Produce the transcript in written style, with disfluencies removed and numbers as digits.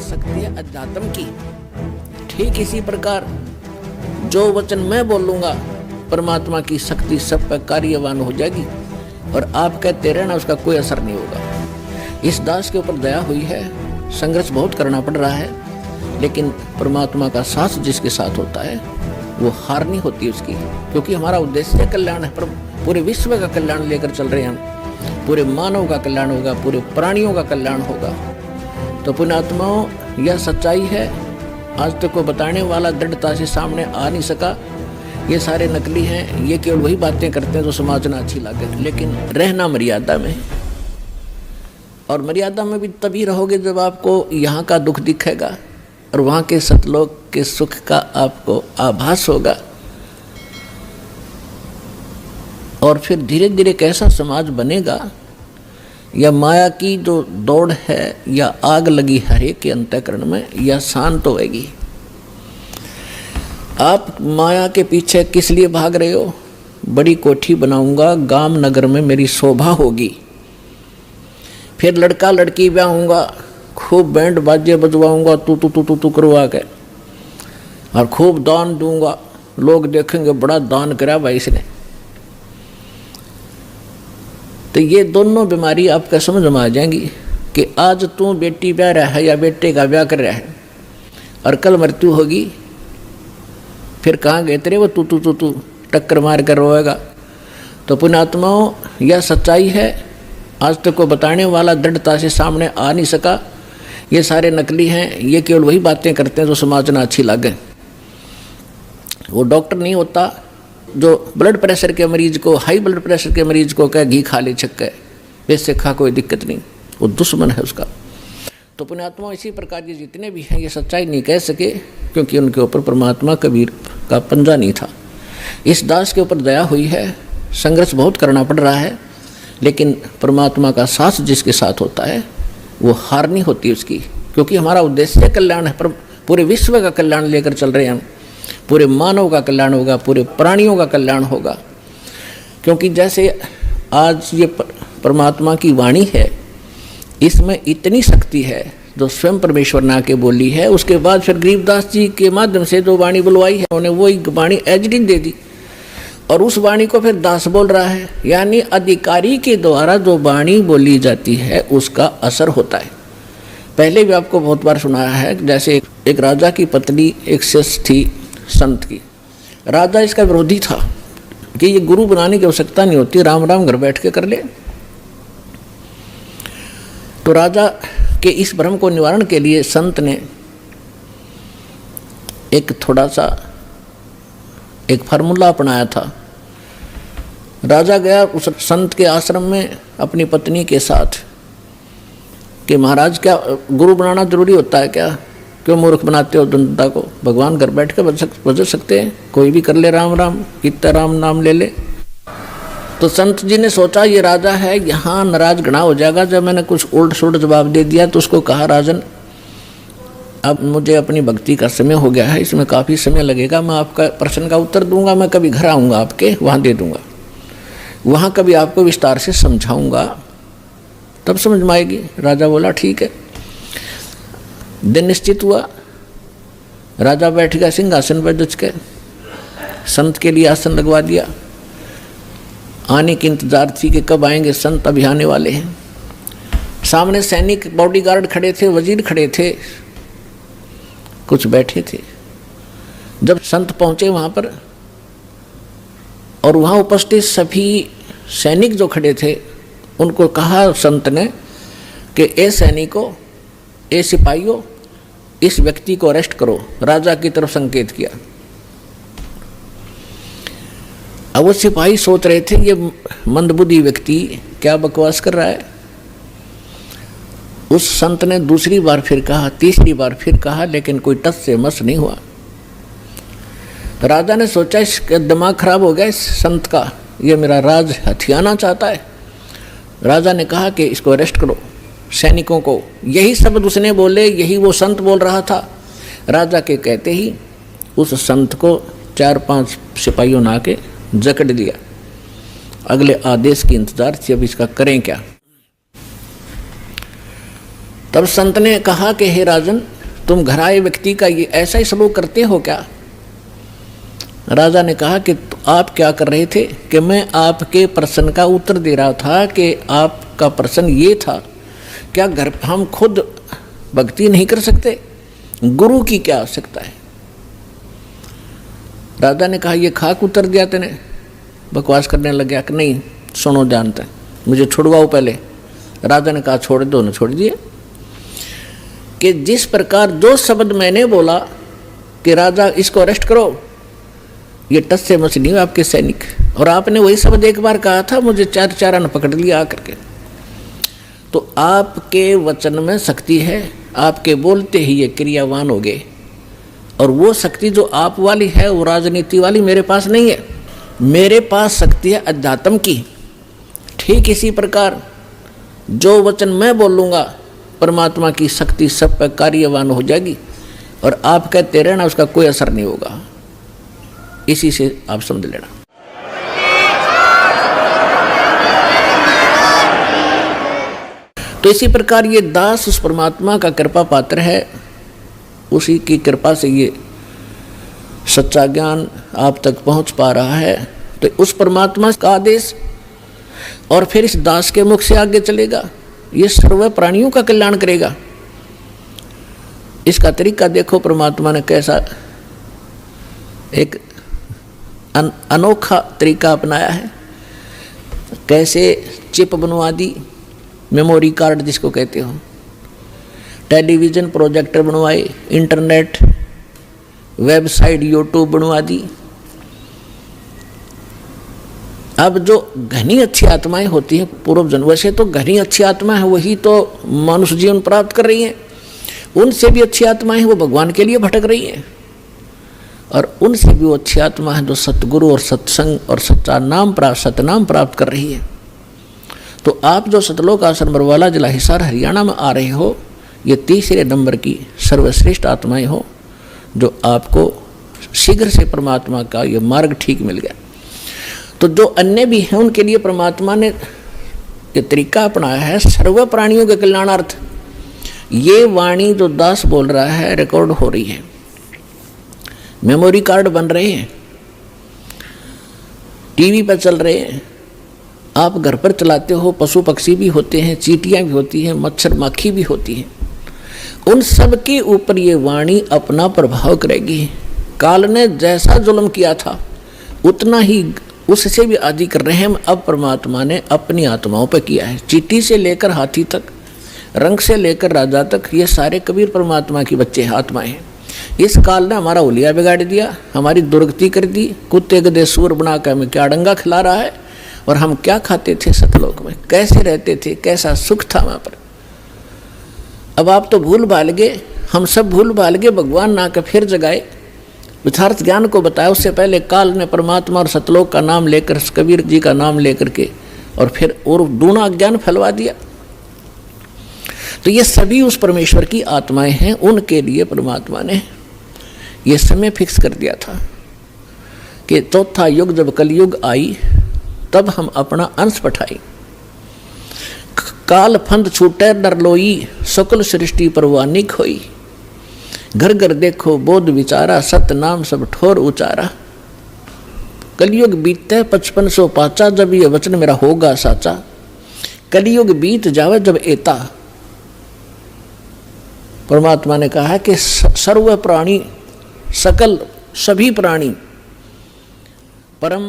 शक्ति है अध्यात्म की। ठीक इसी प्रकार जो वचन मैं बोलूंगा परमात्मा की शक्ति सब पर कार्यवान हो जाएगी और आप कहते रहना उसका कोई असर नहीं होगा। इस दास के ऊपर दया हुई है, संघर्ष बहुत करना पड़ रहा है, लेकिन परमात्मा का साथ जिसके साथ होता है वो हार नहीं होती उसकी, क्योंकि हमारा उद्देश्य कल्याण है। पर पूरे विश्व का कल्याण लेकर चल रहे हैं हम, पूरे मानव का कल्याण होगा, पूरे प्राणियों का कल्याण होगा। तो पुण्यात्माओं, यह सच्चाई है, आज तक को बताने वाला दृढ़ता से सामने आ नहीं सका। ये सारे नकली हैं, ये केवल वही बातें करते हैं जो समाज में अच्छी लगे, लेकिन रहना मर्यादा में। और मर्यादा में भी तभी रहोगे जब आपको यहाँ का दुख दिखेगा और वहाँ के सतलोक के सुख का आपको आभास होगा। और फिर धीरे धीरे कैसा समाज बनेगा, या माया की जो दौड़ है या आग लगी हर एक के अंतःकरण में, या शांत होएगी। आप माया के पीछे किस लिए भाग रहे हो? बड़ी कोठी बनाऊंगा, गांव नगर में मेरी शोभा होगी, फिर लड़का लड़की ब्याहूंगा, खूब बैंड बाजे बजवाऊंगा तू तू तू तू तू करवा के, और खूब दान दूंगा, लोग देखेंगे बड़ा दान करा भाई इसने। तो ये दोनों बीमारी आपका समझ में आ जाएंगी कि आज तू बेटी ब्याह रहा है या बेटे का ब्याह कर रहा है और कल मृत्यु होगी, फिर कहाँ गए तेरे वो तू तू तू तू टक्कर मार कर रोएगा। तो पुण्यात्माओं, यह सच्चाई है, आज तक को बताने वाला दृढ़ता से सामने आ नहीं सका। ये सारे नकली हैं, ये केवल वही बातें करते हैं जो समाज में अच्छी लगे। वो डॉक्टर नहीं होता जो ब्लड प्रेशर के मरीज को, हाई ब्लड प्रेशर के मरीज को कह घी खा ले छक्के, वैसे खा कोई दिक्कत नहीं, वो दुश्मन है उसका। तो पुण्यात्मा इसी प्रकार के जितने भी हैं ये सच्चाई नहीं कह सके, क्योंकि उनके ऊपर परमात्मा कबीर का पंजा नहीं था। इस दास के ऊपर दया हुई है, संघर्ष बहुत करना पड़ रहा है, लेकिन परमात्मा का साथ जिसके साथ होता है वो हार नहीं होती उसकी, क्योंकि हमारा उद्देश्य कल्याण है। पर पूरे विश्व का कल्याण लेकर चल रहे हैं हम, पूरे मानव का कल्याण होगा, पूरे प्राणियों का कल्याण होगा। क्योंकि जैसे आज ये परमात्मा की वाणी है, इसमें इतनी शक्ति है जो स्वयं परमेश्वर ने आके बोली है। उसके बाद फिर गरीबदास जी के माध्यम से जो वाणी बुलवाई है उन्होंने वही वाणी एजडिन दे दी, और उस वाणी को फिर दास बोल रहा है। यानी अधिकारी के द्वारा जो वाणी बोली जाती है उसका असर होता है। पहले भी आपको बहुत बार सुनाया है, जैसे एक राजा की पत्नी एक शिष्य थी संत की। राजा इसका विरोधी था कि ये गुरु बनाने की आवश्यकता नहीं होती, राम राम घर बैठ के कर ले। तो राजा के इस भ्रम को निवारण के लिए संत ने एक थोड़ा सा एक फार्मूला अपनाया था। राजा गया उस संत के आश्रम में अपनी पत्नी के साथ कि महाराज क्या गुरु बनाना जरूरी होता है क्या? क्यों मूर्ख बनाते हो जनता को? भगवान घर बैठ कर बज सकते हैं, कोई भी कर ले राम राम, कितना राम नाम ले ले। तो संत जी ने सोचा ये राजा है, यहाँ नाराज घना हो जाएगा। जब मैंने कुछ उल्ट सुल्ट जवाब दे दिया तो उसको कहा, राजन अब मुझे अपनी भक्ति का समय हो गया है, इसमें काफ़ी समय लगेगा, मैं आपका प्रश्न का उत्तर दूंगा, मैं कभी घर आऊँगा आपके वहाँ दे दूंगा, वहाँ कभी आपको विस्तार से समझाऊंगा, तब समझ में आएगी। राजा बोला ठीक है। दिन निश्चित हुआ, राजा बैठ गया सिंहासन पर जच के, संत के लिए आसन लगवा दिया। आने की इंतजार थी कि कब आएंगे संत, अभी आने वाले हैं। सामने सैनिक बॉडीगार्ड खड़े थे, वजीर खड़े थे, कुछ बैठे थे। जब संत पहुंचे वहां पर और वहां उपस्थित सभी सैनिक जो खड़े थे उनको कहा संत ने कि ए सैनिकों, ए सिपाहियों, इस व्यक्ति को अरेस्ट करो। राजा की तरफ संकेत किया। अब वो सिपाही सोच रहे थे ये मंदबुद्धि व्यक्ति क्या बकवास कर रहा है। उस संत ने दूसरी बार फिर कहा, तीसरी बार फिर कहा, लेकिन कोई टस से मस नहीं हुआ। राजा ने सोचा इसका दिमाग खराब हो गया इस संत का, ये मेरा राज हथियाना चाहता है। राजा ने कहा कि इसको अरेस्ट करो, सैनिकों को। यही शब्द उसने बोले, यही वो संत बोल रहा था। राजा के कहते ही उस संत को 4-5 सिपाहियों ने आके जकड़ दिया। अगले आदेश की इंतजार थी, अब इसका करें क्या। तब संत ने कहा कि हे राजन, तुम घर आए व्यक्ति का ये ऐसा ही सलूक करते हो क्या? राजा ने कहा कि आप क्या कर रहे थे? कि मैं आपके प्रश्न का उत्तर दे रहा था कि आपका प्रश्न ये था, क्या घर हम खुद भक्ति नहीं कर सकते? गुरु की क्या आवश्यकता है? राजा ने कहा ये खाक उत्तर दिया तेने। बकवास करने लग गया कि नहीं सुनो जानते, मुझे छुड़वाओ पहले। राजा ने कहा छोड़ दो, न छोड़ दिए। कि जिस प्रकार जो शब्द मैंने बोला कि राजा इसको अरेस्ट करो, ये टस से मस नहीं आपके सैनिक, और आपने वही शब्द एक बार कहा था, मुझे चार चारा न पकड़ लिया आकर के। तो आपके वचन में शक्ति है, आपके बोलते ही ये क्रियावान हो गए, और वो शक्ति जो आप वाली है वो राजनीति वाली मेरे पास नहीं है। मेरे पास शक्ति है अध्यात्म की। ठीक इसी प्रकार जो वचन मैं बोलूँगा परमात्मा की शक्ति सब पर कार्यवान हो जाएगी, और आप कहते रहना उसका कोई असर नहीं होगा। इसी से आप समझ लेना। तो इसी प्रकार ये दास उस परमात्मा का कृपा पात्र है, उसी की कृपा से ये सच्चा ज्ञान आप तक पहुंच पा रहा है। तो उस परमात्मा का आदेश और फिर इस दास के मुख से आगे चलेगा, ये सर्व प्राणियों का कल्याण करेगा। इसका तरीका देखो, परमात्मा ने कैसा एक अनोखा तरीका अपनाया है। कैसे चिप बनवा दी, मेमोरी कार्ड जिसको कहते हो, टेलीविज़न प्रोजेक्टर बनवाए, इंटरनेट वेबसाइट यूट्यूब बनवा दी। अब जो घनी अच्छी आत्माएं होती हैं पूर्व जन्म, वैसे तो घनी अच्छी आत्मा है वही तो मनुष्य जीवन प्राप्त कर रही हैं, उनसे भी अच्छी आत्माएं वो भगवान के लिए भटक रही हैं, और उनसे भी वो अच्छी आत्मा है जो सतगुरु और सत्संग और सच्चा नाम प्राप्त सतनाम प्राप्त कर रही है। तो आप जो सतलोक आश्रम बरवाला जिला हिसार हरियाणा में आ रहे हो, ये तीसरे नंबर की सर्वश्रेष्ठ आत्माएं हो, जो आपको शीघ्र से परमात्मा का ये मार्ग ठीक मिल गया। तो जो अन्य भी हैं उनके लिए परमात्मा ने ये तरीका अपनाया है सर्व प्राणियों के कल्याणार्थ। ये वाणी जो दास बोल रहा है रिकॉर्ड हो रही है, मेमोरी कार्ड बन रहे हैं, टीवी पर चल रहे हैं, आप घर पर चलाते हो, पशु पक्षी भी होते हैं, चींटियां भी होती हैं, मच्छर माखी भी होती हैं, उन सब के ऊपर ये वाणी अपना प्रभाव करेगी। काल ने जैसा जुल्म किया था उतना ही उससे भी आदि कर रहे हैं अब परमात्मा ने अपनी आत्माओं पर किया है। चींटी से लेकर हाथी तक, रंग से लेकर राजा तक, ये सारे कबीर परमात्मा की बच्चे आत्माएं हैं। इस काल ने हमारा उलिया बिगाड़ दिया, हमारी दुर्गति कर दी, कुत्ते गधे सूर बना कर हमें क्या डंगा खिला रहा है, और हम क्या खाते थे सतलोक में, कैसे रहते थे, कैसा सुख था वहाँ पर। अब आप तो भूल भाल गए, हम सब भूल भाल गए, भगवान ना कर फिर जगाए, यथार्थ ज्ञान को बताया। उससे पहले काल ने परमात्मा और सतलोक का नाम लेकर, कबीर जी का नाम लेकर के, और फिर और दूना ज्ञान फैलवा दिया। तो ये सभी उस परमेश्वर की आत्माएं हैं, उनके लिए परमात्मा ने ये समय फिक्स कर दिया था कि चौथा युग जब कलयुग आई तब हम अपना अंश पठाई। काल फंद छूटे डर लोई, सकल सृष्टि परवानी खोई, घर घर देखो बोध विचारा, सत नाम सब ठोर उचारा। कलयुग बीते 5500 पाचा, जब ये वचन मेरा होगा साचा, कलयुग बीत जावे जब एता। परमात्मा ने कहा है कि सर्व प्राणी, सकल सभी प्राणी परम